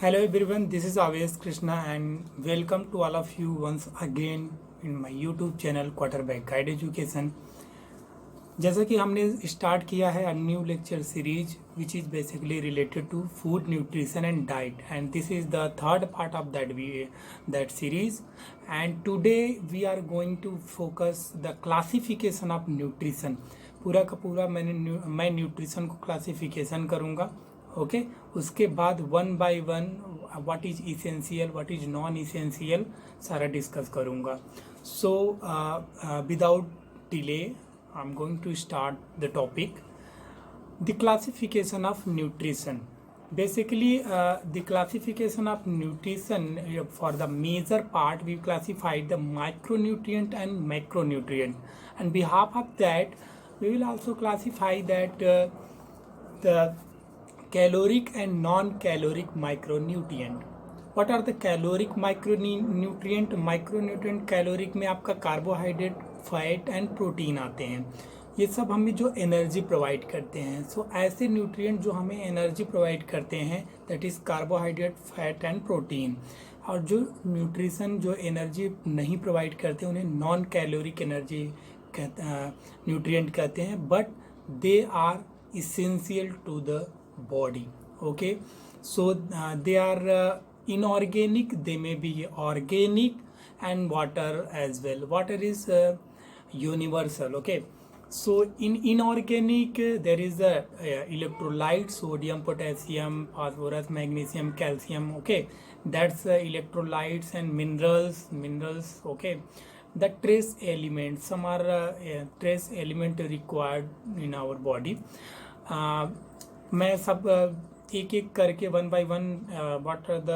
Hello everyone, this is Avesh Krishna and welcome to all of you once again in my YouTube channel Quarterback Guide Education. जैसा कि हमने start किया है a new lecture series which is basically related to food nutrition and diet and this is the third part of that series and today we are going to focus the classification of nutrition. पूरा का पूरा मैं nutrition को classification करूँगा. Okay उसके बाद one by one what is essential what is non essential सारा discuss करूँगा. So without delay I am going to start the topic. The classification of nutrition. Basically, the classification of nutrition for the major part we classified the micronutrient and macronutrient. On behalf of that, we will also classify that the caloric and non-caloric micronutrient. What are the caloric micronutrient? Micronutrient caloric में आपका carbohydrate, fat and protein आते हैं. ये सब हमें जो energy provide करते हैं. सो ऐसे न्यूट्रिएंट जो हमें एनर्जी प्रोवाइड करते हैं that is carbohydrate, fat and protein. और जो न्यूट्रिशन जो एनर्जी नहीं प्रोवाइड करते उन्हें नॉन कैलोरिक एनर्जी न्यूट्रिएंट कहते हैं, but they are essential to the body. Okay, so they are inorganic, they may be organic, and water as well. Water is universal. Okay, so in inorganic there is the electrolyte, sodium, potassium, phosphorus, magnesium, calcium. Okay, that's electrolytes and minerals. Okay, the trace elements, some are trace element required in our body. मैं सब एक एक करके one by one what are the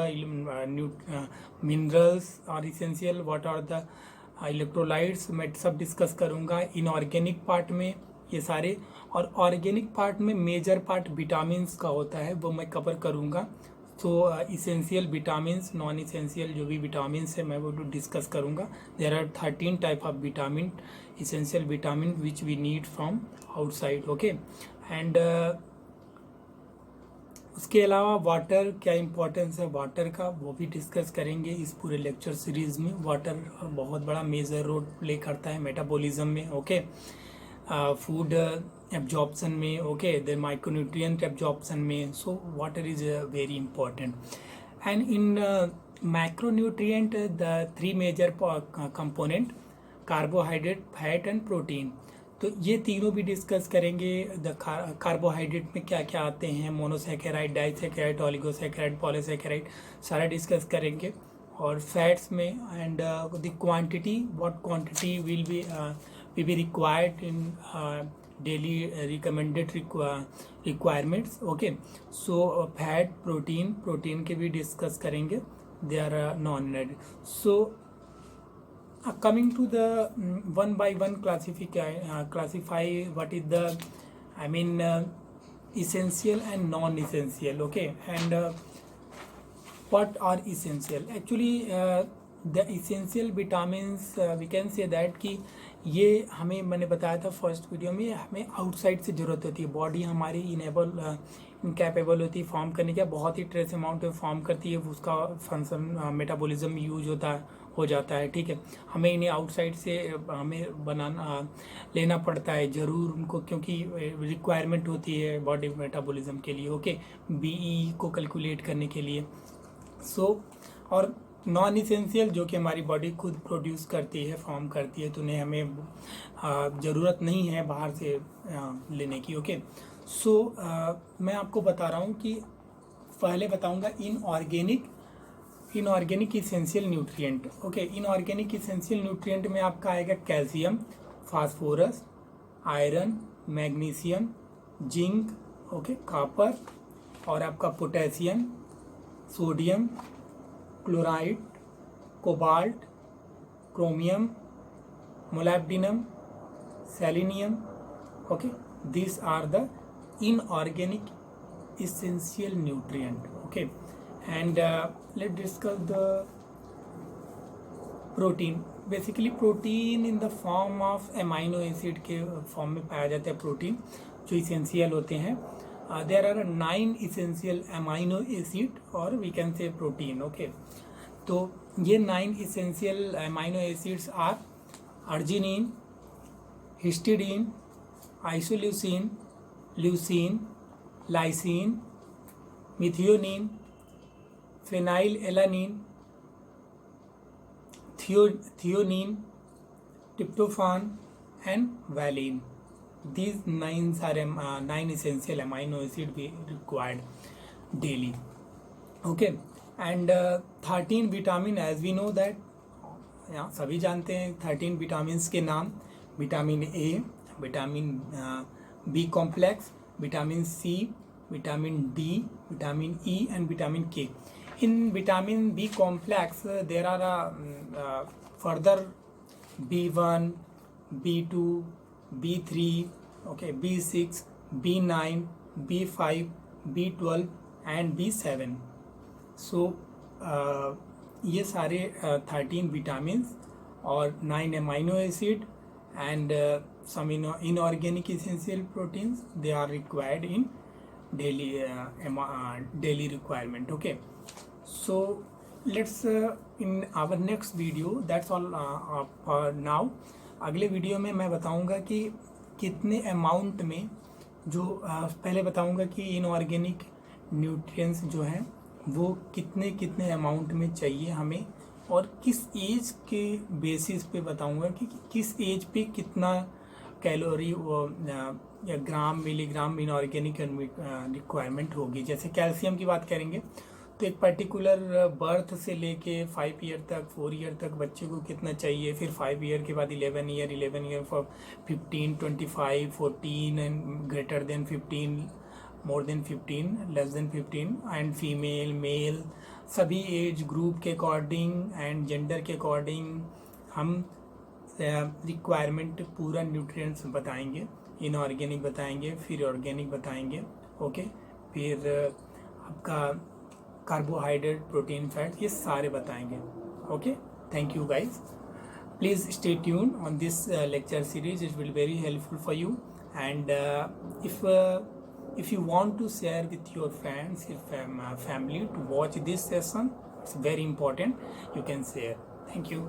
minerals और essential, what are the electrolytes मैं सब discuss करूँगा. Inorganic part में ये सारे, और ऑर्गेनिक पार्ट में मेजर पार्ट विटामिन्स का होता है वो मैं कवर करूँगा. तो इसेंशियल विटामिन्स, नॉन इसेंशियल जो भी विटामिन्स है मैं वो डिस्कस करूँगा. There are 13 type of vitamin, essential vitamin which we need from outside. Okay, and उसके अलावा वाटर, क्या इंपॉर्टेंस है वाटर का वो भी डिस्कस करेंगे इस पूरे लेक्चर सीरीज़ में. वाटर बहुत बड़ा मेजर रोल प्ले करता है मेटाबॉलिज्म में. ओके, फूड एब्जॉर्प्शन में. ओके, द माइक्रोन्यूट्रिएंट एब्जॉर्प्शन में. So water is very important. And in macronutrient the three major component carbohydrate, fat and protein. तो ये तीनों भी डिस्कस करेंगे. द कार्बोहाइड्रेट में क्या क्या आते हैं, मोनोसैकेराइड, डाइसैकेराइड, ऑलिगोसैकेराइड, पॉलीसैकेराइड सारा डिस्कस करेंगे. और फैट्स में and the quantity, what quantity will be required in daily recommended requirements. Okay, so fat, protein के भी डिस्कस करेंगे. They are non add. So coming to the one by one classify what is the essential and non essential. Okay, and what are essential? Actually the essential vitamins we can say that कि ये हमें, मैंने बताया था first video में, हमें outside से ज़रूरत होती है. बॉडी हमारी इनकैपेबल होती है फॉर्म करने का, बहुत ही ट्रेस अमाउंट में फॉर्म करती है, उसका फंक्शन मेटाबॉलिज्म यूज हो जाता है. ठीक है, हमें इन्हें आउटसाइड से हमें लेना पड़ता है ज़रूर उनको, क्योंकि रिक्वायरमेंट होती है बॉडी मेटाबॉलिज्म के लिए. ओके, बीई को कैलकुलेट करने के लिए. सो और नॉन इसेंशियल जो कि हमारी बॉडी खुद प्रोड्यूस करती है, फॉर्म करती है, तो उन्हें हमें ज़रूरत नहीं है बाहर से लेने की. ओके, सो मैं आपको बता रहा हूँ कि पहले बताऊँगा inorganic essential nutrient. Okay, inorganic essential nutrient में आपका आएगा calcium, phosphorus, iron, magnesium, zinc, okay, copper, और आपका potassium, sodium, chloride, cobalt, chromium, molybdenum, selenium. Okay, these are the inorganic essential nutrient. Okay, and let's discuss the protein. Basically protein in the form of amino acid के form में पाया जाता है protein जो essential होते हैं. there are 9 essential amino acid or we can say protein. Okay, तो ये 9 essential amino acids are arginine, histidine, isoleucine, leucine, lysine, methionine, phenylalanine, theanine, tryptophan and valine. These 9 essential amino acid we required daily. Okay, and 13 vitamin, as we know that, सभी जानते हैं 13 vitamins के नाम: vitamin A, vitamin B complex, vitamin C, vitamin D, vitamin E and vitamin K. In vitamin B complex there are further B1, B2, B3, okay, B6, B9, B5, B12 and B7. So ये सारे 13 vitamins और 9 amino acid and some inorganic essential proteins, they are required in daily requirement. Okay, so let's in our next video, that's all for now. अगले video में मैं बताऊंगा कि कितने amount में, जो पहले बताऊंगा कि इनऑर्गेनिक न्यूट्रिएंट्स जो हैं वो कितने कितने अमाउंट में चाहिए हमें, और किस एज के बेसिस पे बताऊंगा कि किस एज पे कितना कैलोरी या ग्राम मिलीग्राम इनऑर्गेनिक रिक्वायरमेंट होगी. जैसे कैल्शियम की बात करेंगे तो एक पर्टिकुलर बर्थ से लेके 5 ईयर तक, 4 ईयर तक बच्चे को कितना चाहिए, फिर 5 ईयर के बाद 11 year for 15, 25, 14 and greater than 15, more than 15, less than 15, and female, male, सभी एज ग्रुप के अकॉर्डिंग एंड जेंडर के अकॉर्डिंग हम रिक्वायरमेंट पूरा न्यूट्रिएंट्स बताएंगे. इनऑर्गेनिक बताएंगे, फिर ऑर्गेनिक बताएंगे. ओके, फिर आपका कार्बोहाइड्रेट, प्रोटीन, फैट, ये सारे बताएंगे. Okay, thank you guys. Please stay tune on this lecture series. It will be very helpful for you. And if you want to share with your friends, your family to watch this session, it's very important. You can share. Thank you.